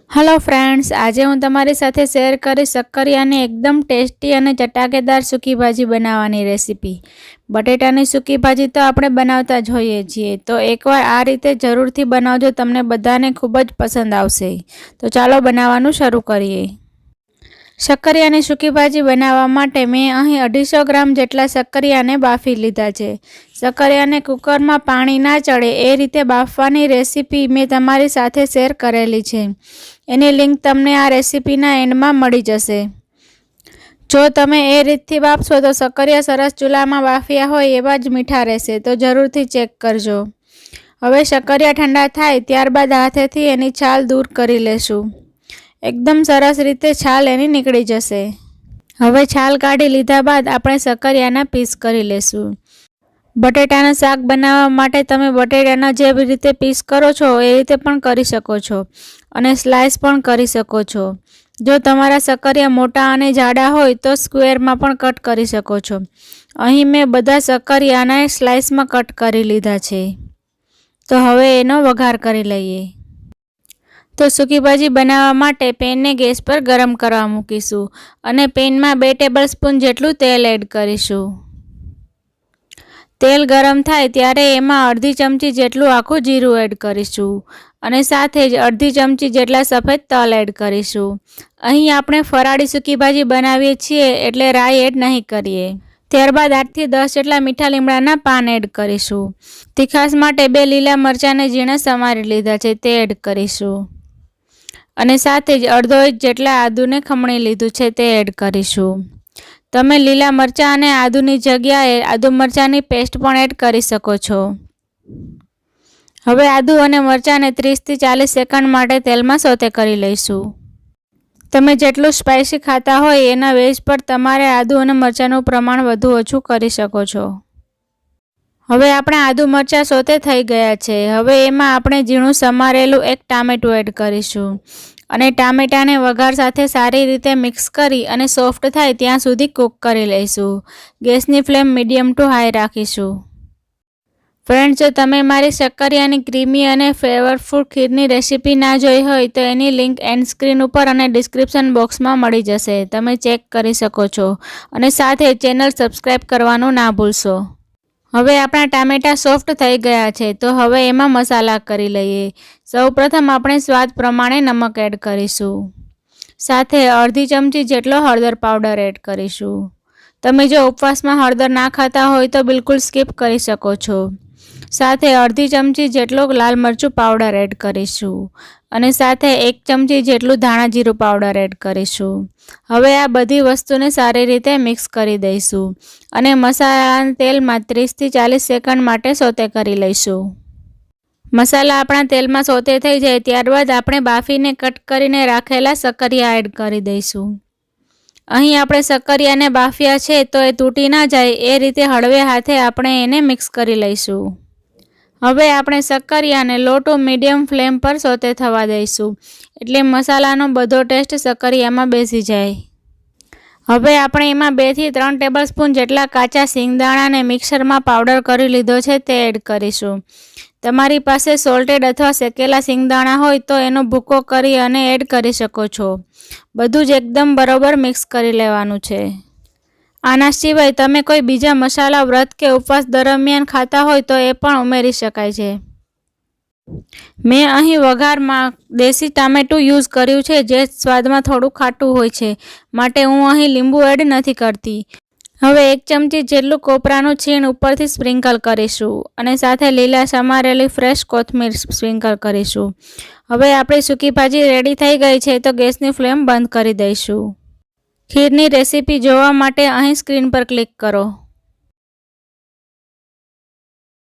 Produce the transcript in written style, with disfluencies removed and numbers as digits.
Hello friends, आज हूँ तमारी साथे शेर करी सक्करियानी एकदम टेस्टी और चटाकेदार सूकी भाजी बनावानी रेसिपी। बटेटानी सूकी भाजी तो आपणे बनावता ज होईए छीए, तो एकवार आ रीते जरूरथी बनावजो, तमने बधाने खूब ज पसंद आवशे। तो चालो बनाववानुं शरू करीए। सक्करियानी सूकी भाजी बनाववा माटे मैं अहीं 250 ग्राम जेटला सक्करियाने बाफी लीधा छे। सक्करियाने कुकरमां पाणी ना चढ़े ए रीते बाफवानी रेसिपी मैं तमारी साथे शेर करेली छे। एनी लिंक तमने आ रेसिपीना एंडमां मळी जशे। जो तमे ए रीतथी बाफशो तो सक्करिया सरस चूलामां बाफ्या होय एवा ज मीठा रहेशे, तो जरूरथी चेक करजो। हवे सक्करिया ठंडा थाय त्यारबाद हाथेथी एनी छाल दूर करी लेशुं। एकदम सरस रीते छाल एनी निकળી जशे। हवे छाल काढी लीधा बाद आपणे सक्करियाना पीस करी लेशुं। बटेटाना शाक बनाववा माटे तमे बटेटाना जे रीते पीस करो छो ए रीते पण करी शको छो अने स्लाइस पण करी शको छो। जो तमारा सक्करिया मोटा अने जाडा होय तो स्क्वेरमां पण कट करी शको छो। અહીં મેં બધા सक्करियाना स्लाइसमां कट करी लीधा छे। तो हवे एनो वघार करी लईए। तो सूकी भाजी बनाववा माटे पेन ने गैस पर गरम करवा मूकीशुं अने पेन में 2 टेबलस्पून जेटलुं तेल एड करीशुं। तेल गरम थाय त्यारे एमां अर्धी चमची जेटलुं आखुं जीरुं एड करीशुं अने साथे ज अर्धी चमची जेटला सफेद तल एड करीशुं। અહીં આપણે ફરાળી सूकी भाजी बनावीए छीए एटले राई एड नहीं करीए। त्यारबाद 8 થી 10 જેટલા મીઠા લીમડાના પાન એડ કરીશું। તીખાસ માટે 2 લીલા મરચાંને ઝીણા સમારી લીધા છે તે એડ કરીશું અને સાથે જ અડધો ઇંચ જેટલા આદુને ખમણી લીધું છે તે એડ કરીશું। તમે લીલા મરચાં અને આદુની જગ્યાએ આદુ મરચાંની પેસ્ટ પણ એડ કરી શકો છો। હવે આદુ અને મરચાંને 30 થી 40 સેકન્ડ માટે તેલમાં સોતે કરી લઈશું। તમે જેટલું સ્પાઇસી ખાતા હોય એના બેઝ પર તમારે આદુ અને મરચાંનું પ્રમાણ વધુ ઓછું કરી શકો છો। હવે આપણા આદુ મરચાં સોતે થઈ ગયા છે। હવે એમાં આપણે ઝીણું સમારેલું 1 ટામેટું એડ કરીશું અને ટામેટાને વઘાર સાથે સારી રીતે મિક્સ કરી અને સોફ્ટ થાય ત્યાં સુધી કૂક કરી લઈશું। ગેસની ફ્લેમ મીડિયમ ટુ હાઈ રાખીશું। फ्रेंड्स, जो तमे मारी सक्करियानी क्रीमी अने फ्लेवरफुल खीरनी रेसिपी ना जोई होय तो एनी लिंक एंड स्क्रीन पर अने डिस्क्रिप्शन बॉक्स में मळी जशे। तमे चेक करी शको छो अने साथे चेनल सब्सक्राइब करवानुं ना भूलशो। हवे आपणा टामेटा सॉफ्ट थई गया छे तो हवे एमां मसाला करी लईए। सौप्रथम आपणे स्वाद प्रमाणे नमक एड करीशुं, साथे अर्धी चमची जेटलो हळदर पाउडर एड करीशुं। तमे जो उपवास में हळदर ना खाता होय तो बिल्कुल स्कीप करी शको छो। साथे अर्धी चमची जेटलो लाल मरचुं पाउडर एड करीशुं अने साथे 1 चमची जेटलुं धाणा जीरुं पाउडर एड करीशुं। हवे आ बधी वस्तुने सारी रीते मिक्स करी दईशुं अने मसालाना तेलमां 30 થી 40 सेकंड माटे सोते करी लईशुं। मसाला आपणा तेलमां सोते थई जाय त्यारबाद आपणे बाफीने कट करीने राखेला सक्करिया एड करी दईशुं। અહીં આપણે सक्करियाने બાફ્યા છે તો એ તૂટી ના જાય એ રીતે હળવે હાથે આપણે એને મિક્સ કરી લઈશું। હવે આપણે सक्करियाने લો ટુ મીડિયમ ફ્લેમ પર સોતે થવા દઈશું એટલે મસાલાનો બધો ટેસ્ટ सक्करिયામાં બેસી જાય। હવે આપણે એમાં 2 થી 3 ટેબલસ્પૂન જેટલા કાચા સિંગદાણાને મિક્સરમાં પાવડર કરી લીધો છે તે એડ કરીશું। તમારી પાસે સોલ્ટેડ अथवा શેકેલા સિંગદાણા હોય તો એનો ભૂકો કરી અને એડ કરી શકો છો। બધું જ એકદમ બરોબર મિક્સ કરી લેવાનું છે। આના સિવાય તમે કોઈ બીજા મસાલા વ્રત કે ઉપવાસ દરમિયાન ખાતા હોય તો એ પણ ઉમેરી શકાય છે। મેં અહીં વઘારમાં દેશી ટામેટું યુઝ કર્યું છે જે સ્વાદમાં થોડું ખાટું હોય છે માટે હું અહીં લીંબુ એડ નથી કરતી। હવે 1 ચમચી જેટલું કોપરાનું છીણ ઉપરથી સ્પ્રિંકલ કરીશું અને સાથે લીલા સમારેલી ફ્રેશ કોથમીર સ્પ્રિંકલ કરીશું। હવે આપણી સૂકી ભાજી રેડી થઈ ગઈ છે તો ગેસની ફ્લેમ બંધ કરી દઈશું। ખીરની રેસિપી જોવા માટે અહીં સ્ક્રીન પર ક્લિક કરો।